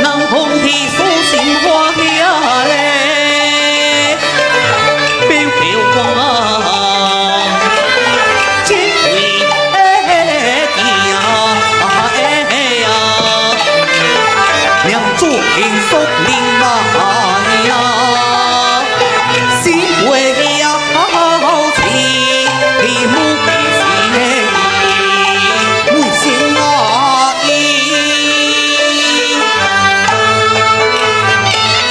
能同天所心花下嘞，飄飄光。祝幸福靈馬呀，心為呀情，地母的心會心啊意，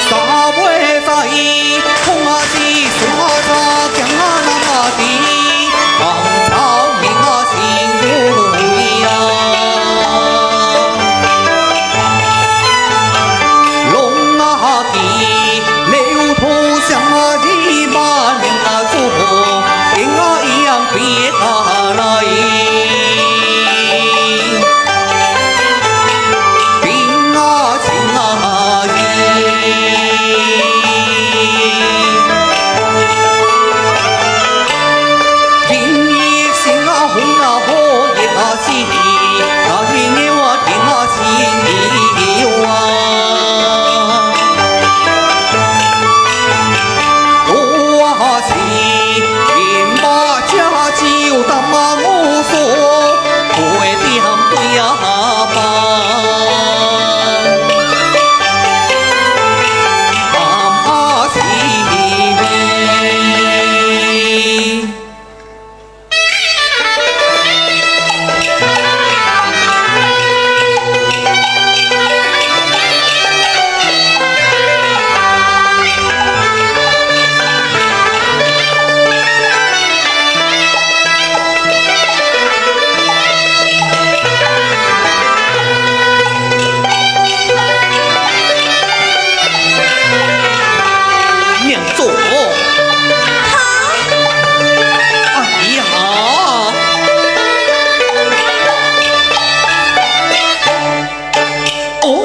沙尾在空啊地，松啊沙，江啊南啊地，王朝明啊心會呀。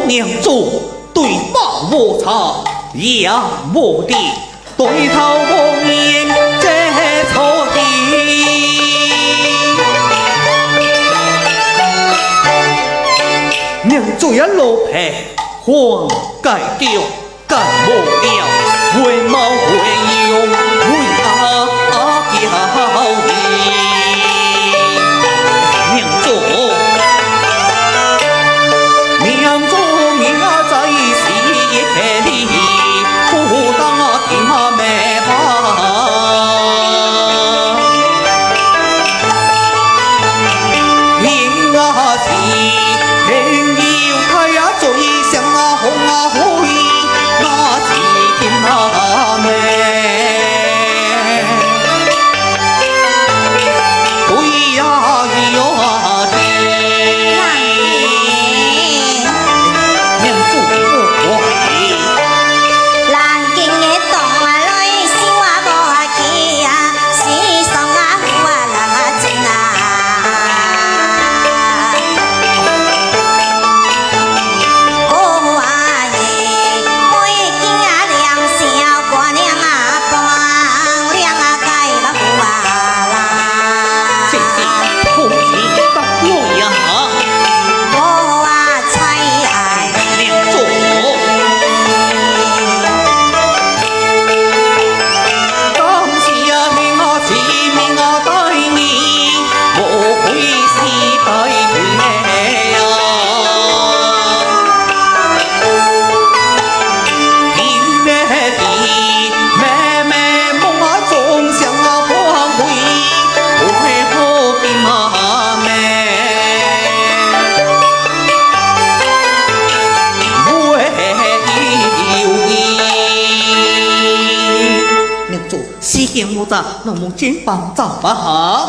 娘祖對把我茶也我的對頭我言這錯的娘祖一路陪黃改掉改無了為貌為用為阿嬌娘祖西行無雜，那麼肩膀走吧哈。